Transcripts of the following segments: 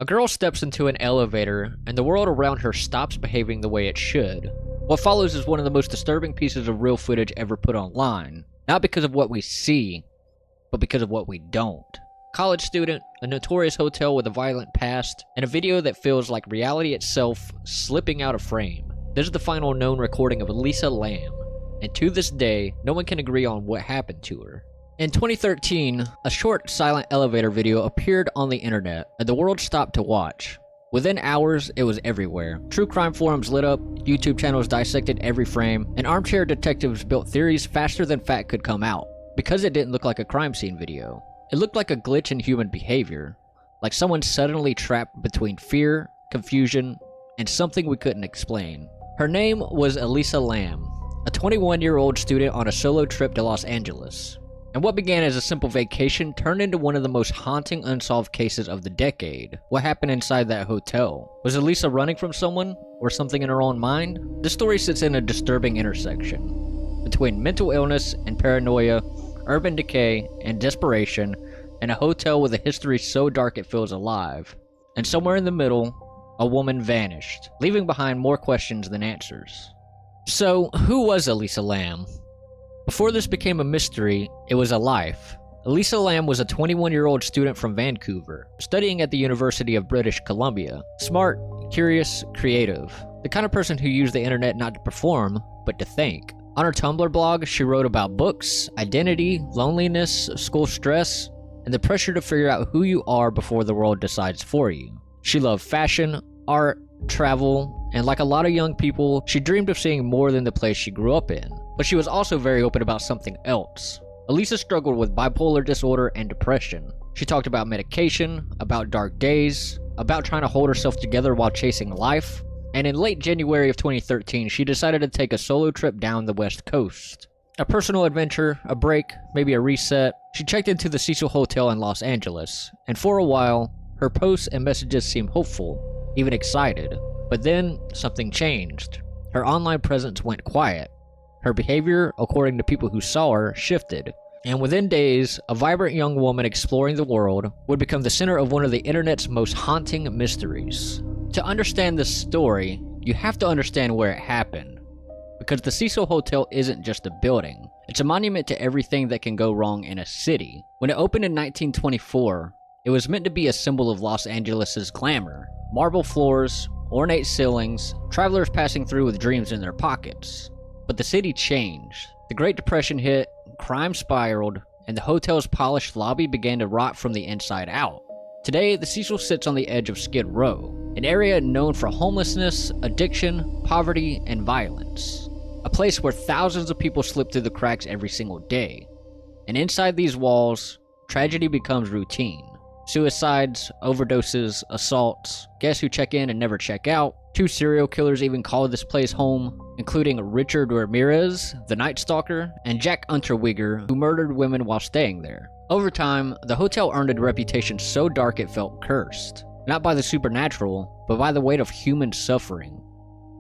girl steps into an elevator, and the world around her stops behaving the way it should. What follows is one of the most disturbing pieces of real footage ever put online. Not because of what we see, but because of what we don't. College student, a notorious hotel with a violent past, and a video that feels like reality itself slipping out of frame. This is the final known recording of Elisa Lam, and to this day, no one can agree on what happened to her. In 2013, a short silent elevator video appeared on the internet, and the world stopped to watch. Within hours, it was everywhere. True crime forums lit up, YouTube channels dissected every frame, and armchair detectives built theories faster than fact could come out. Because it didn't look like a crime scene video. It looked like a glitch in human behavior. Like someone suddenly trapped between fear, confusion, and something we couldn't explain. Her name was Elisa Lam, a 21-year-old student on a solo trip to Los Angeles. And what began as a simple vacation turned into one of the most haunting unsolved cases of the decade. What happened inside that hotel? Was Elisa running from someone or something in her own mind? This story sits in a disturbing intersection between mental illness and paranoia, urban decay and desperation, and a hotel with a history so dark it feels alive. And somewhere in the middle, a woman vanished, leaving behind more questions than answers. So, who was Elisa Lam? Before this became a mystery, it was a life. Elisa Lam was a 21-year-old student from Vancouver, studying at the University of British Columbia. Smart, curious, creative. The kind of person who used the internet not to perform, but to think. On her Tumblr blog, she wrote about books, identity, loneliness, school stress, and the pressure to figure out who you are before the world decides for you. She loved fashion, art, travel, and like a lot of young people, she dreamed of seeing more than the place she grew up in. But she was also very open about something else. Elisa struggled with bipolar disorder and depression. She talked about medication, about dark days, about trying to hold herself together while chasing life, and in late January of 2013, she decided to take a solo trip down the West Coast. A personal adventure, a break, maybe a reset. She checked into the Cecil Hotel in Los Angeles, and for a while, her posts and messages seemed hopeful, even excited. But then, something changed. Her online presence went quiet. Her behavior, according to people who saw her, shifted. And within days, a vibrant young woman exploring the world would become the center of one of the internet's most haunting mysteries. To understand this story, you have to understand where it happened. Because the Cecil Hotel isn't just a building. It's a monument to everything that can go wrong in a city. When it opened in 1924, it was meant to be a symbol of Los Angeles' glamour. Marble floors, ornate ceilings, travelers passing through with dreams in their pockets. But the city changed. The Great Depression hit, crime spiraled, and the hotel's polished lobby began to rot from the inside out. Today, the Cecil sits on the edge of Skid Row, an area known for homelessness, addiction, poverty, and violence. A place where thousands of people slip through the cracks every single day. And inside these walls, tragedy becomes routine. Suicides, overdoses, assaults, guests who check in and never check out. 2 serial killers even call this place home, including Richard Ramirez, the Night Stalker, and Jack Unterweger, who murdered women while staying there. Over time, the hotel earned a reputation so dark it felt cursed. Not by the supernatural, but by the weight of human suffering.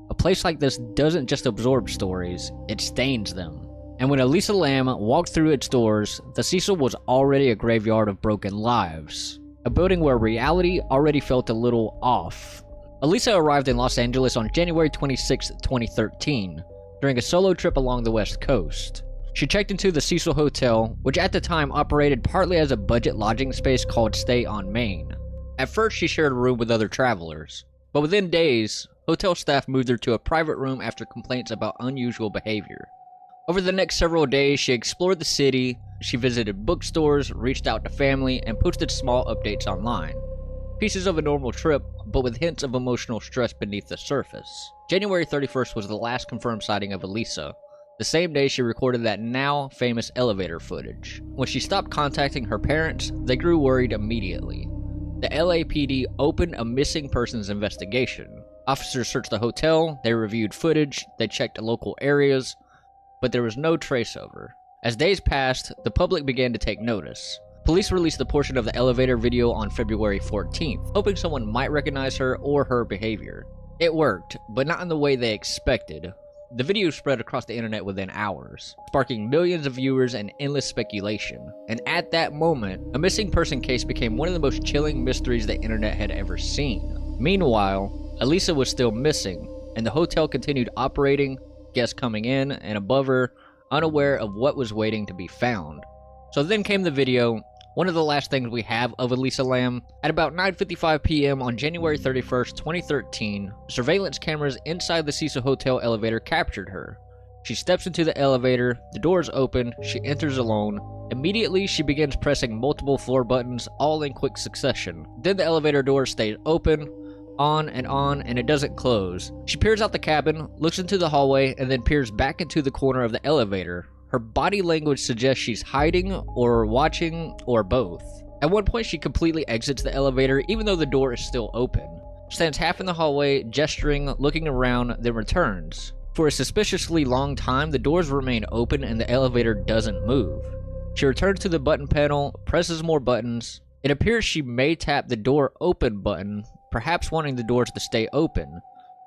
A place like this doesn't just absorb stories, it stains them. And when Elisa Lam walked through its doors, the Cecil was already a graveyard of broken lives. A building where reality already felt a little off. Elisa arrived in Los Angeles on January 26, 2013, during a solo trip along the West Coast. She checked into the Cecil Hotel, which at the time operated partly as a budget lodging space called Stay on Main. At first, she shared a room with other travelers, but within days, hotel staff moved her to a private room after complaints about unusual behavior. Over the next several days, she explored the city, she visited bookstores, reached out to family, and posted small updates online. Pieces of a normal trip, but with hints of emotional stress beneath the surface. January 31st was the last confirmed sighting of Elisa. The same day she recorded that now famous elevator footage. When she stopped contacting her parents, they grew worried immediately. The LAPD opened a missing persons investigation. Officers searched the hotel, they reviewed footage, they checked local areas, but there was no trace of her. As days passed, the public began to take notice. Police released a portion of the elevator video on February 14th, hoping someone might recognize her or her behavior. It worked, but not in the way they expected. The video spread across the internet within hours, sparking millions of viewers and endless speculation. And at that moment, a missing person case became one of the most chilling mysteries the internet had ever seen. Meanwhile, Elisa was still missing, and the hotel continued operating, guests coming in and above her, unaware of what was waiting to be found. So then came the video, one of the last things we have of Elisa Lam. At about 9:55 p.m. on January 31st, 2013, surveillance cameras inside the Cecil Hotel elevator captured her. She steps into the elevator, the doors open, she enters alone. Immediately, she begins pressing multiple floor buttons, all in quick succession. Then the elevator door stays open, on, and it doesn't close. She peers out the cabin, looks into the hallway, and then peers back into the corner of the elevator. Her body language suggests she's hiding, or watching, or both. At one point, she completely exits the elevator, even though the door is still open. Stands half in the hallway, gesturing, looking around, then returns. For a suspiciously long time, the doors remain open and the elevator doesn't move. She returns to the button panel, presses more buttons. It appears she may tap the door open button, perhaps wanting the doors to stay open,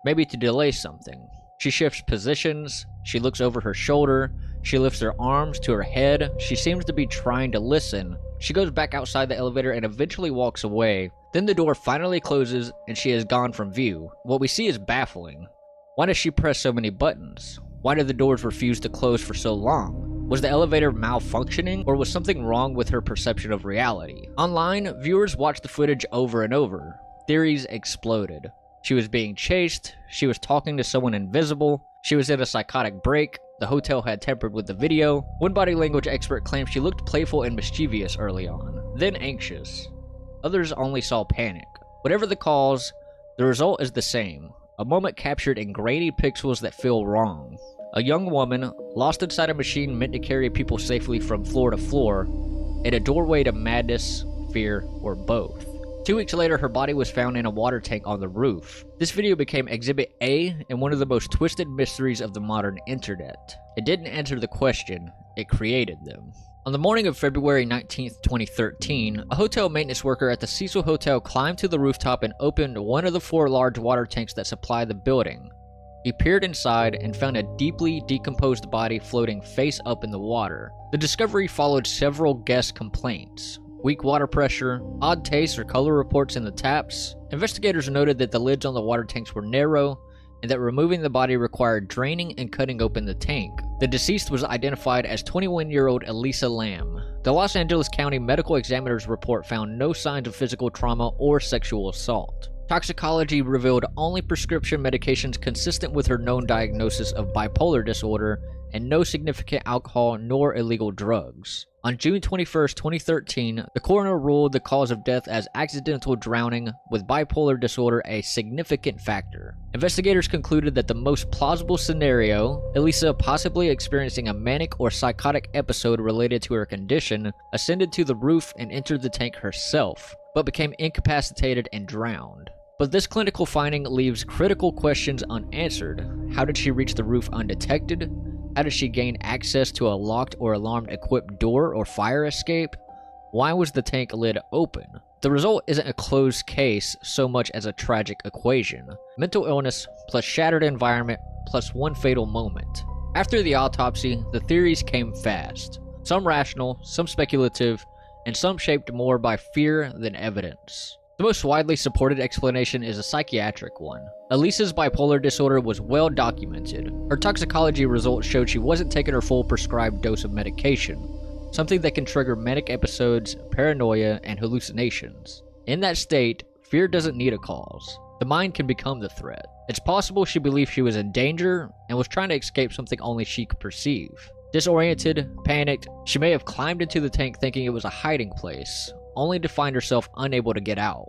maybe to delay something. She shifts positions, she looks over her shoulder, she lifts her arms to her head, she seems to be trying to listen. She goes back outside the elevator and eventually walks away. Then the door finally closes and she is gone from view. What we see is baffling. Why does she press so many buttons? Why did the doors refuse to close for so long? Was the elevator malfunctioning, or was something wrong with her perception of reality? Online, viewers watched the footage over and over. Theories exploded. She was being chased, she was talking to someone invisible, she was in a psychotic break, the hotel had tampered with the video. One body language expert claimed she looked playful and mischievous early on, then anxious. Others only saw panic. Whatever the cause, the result is the same. A moment captured in grainy pixels that feel wrong. A young woman, lost inside a machine meant to carry people safely from floor to floor, in a doorway to madness, fear, or both. 2 weeks later, her body was found in a water tank on the roof. This video became Exhibit A in one of the most twisted mysteries of the modern internet. It didn't answer the question, it created them. On the morning of February 19th, 2013, a hotel maintenance worker at the Cecil Hotel climbed to the rooftop and opened one of the 4 large water tanks that supply the building. He peered inside and found a deeply decomposed body floating face up in the water. The discovery followed several guest complaints. Weak water pressure, odd taste or color reports in the taps. Investigators noted that the lids on the water tanks were narrow and that removing the body required draining and cutting open the tank. The deceased was identified as 21-year-old Elisa Lam. The Los Angeles County Medical Examiner's report found no signs of physical trauma or sexual assault. Toxicology revealed only prescription medications consistent with her known diagnosis of bipolar disorder and no significant alcohol nor illegal drugs. On June 21, 2013, the coroner ruled the cause of death as accidental drowning, with bipolar disorder a significant factor. Investigators concluded that the most plausible scenario, Elisa possibly experiencing a manic or psychotic episode related to her condition, ascended to the roof and entered the tank herself, but became incapacitated and drowned. But this clinical finding leaves critical questions unanswered. How did she reach the roof undetected? How did she gain access to a locked or alarmed equipped door or fire escape? Why was the tank lid open? The result isn't a closed case so much as a tragic equation. Mental illness plus shattered environment plus one fatal moment. After the autopsy, the theories came fast. Some rational, some speculative, and some shaped more by fear than evidence. The most widely supported explanation is a psychiatric one. Elisa's bipolar disorder was well documented. Her toxicology results showed she wasn't taking her full prescribed dose of medication, something that can trigger manic episodes, paranoia, and hallucinations. In that state, fear doesn't need a cause. The mind can become the threat. It's possible she believed she was in danger and was trying to escape something only she could perceive. Disoriented, panicked, she may have climbed into the tank thinking it was a hiding place, only to find herself unable to get out.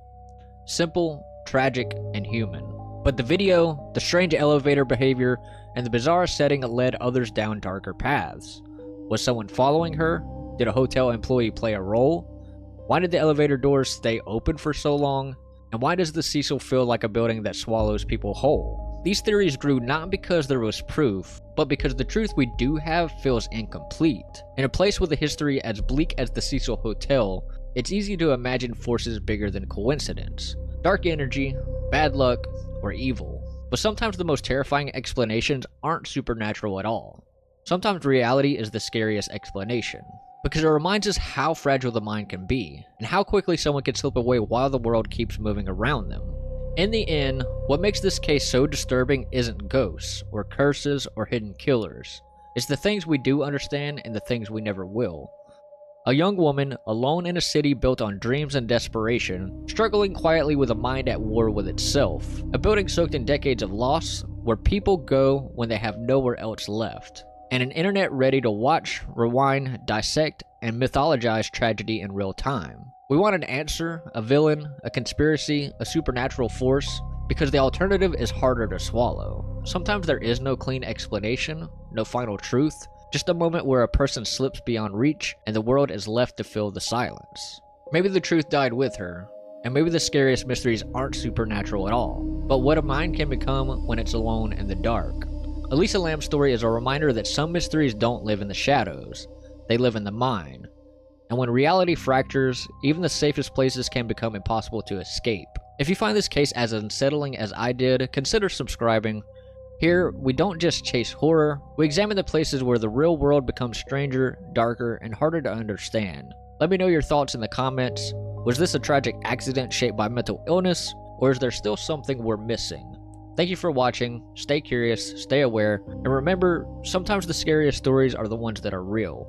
Simple, tragic, and human. But the video, the strange elevator behavior, and the bizarre setting led others down darker paths. Was someone following her? Did a hotel employee play a role? Why did the elevator doors stay open for so long? And why does the Cecil feel like a building that swallows people whole? These theories grew not because there was proof, but because the truth we do have feels incomplete. In a place with a history as bleak as the Cecil Hotel, it's easy to imagine forces bigger than coincidence. Dark energy, bad luck, or evil. But sometimes the most terrifying explanations aren't supernatural at all. Sometimes reality is the scariest explanation, because it reminds us how fragile the mind can be, and how quickly someone can slip away while the world keeps moving around them. In the end, what makes this case so disturbing isn't ghosts, or curses, or hidden killers. It's the things we do understand and the things we never will. A young woman, alone in a city built on dreams and desperation, struggling quietly with a mind at war with itself. A building soaked in decades of loss, where people go when they have nowhere else left. And an internet ready to watch, rewind, dissect, and mythologize tragedy in real time. We want an answer, a villain, a conspiracy, a supernatural force, because the alternative is harder to swallow. Sometimes there is no clean explanation, no final truth, just a moment where a person slips beyond reach and the world is left to fill the silence. Maybe the truth died with her, and maybe the scariest mysteries aren't supernatural at all, but what a mind can become when it's alone in the dark. Elisa Lam's story is a reminder that some mysteries don't live in the shadows, they live in the mind. And when reality fractures, even the safest places can become impossible to escape. If you find this case as unsettling as I did, consider subscribing. Here, we don't just chase horror, we examine the places where the real world becomes stranger, darker, and harder to understand. Let me know your thoughts in the comments. Was this a tragic accident shaped by mental illness, or is there still something we're missing? Thank you for watching, stay curious, stay aware, and remember, sometimes the scariest stories are the ones that are real.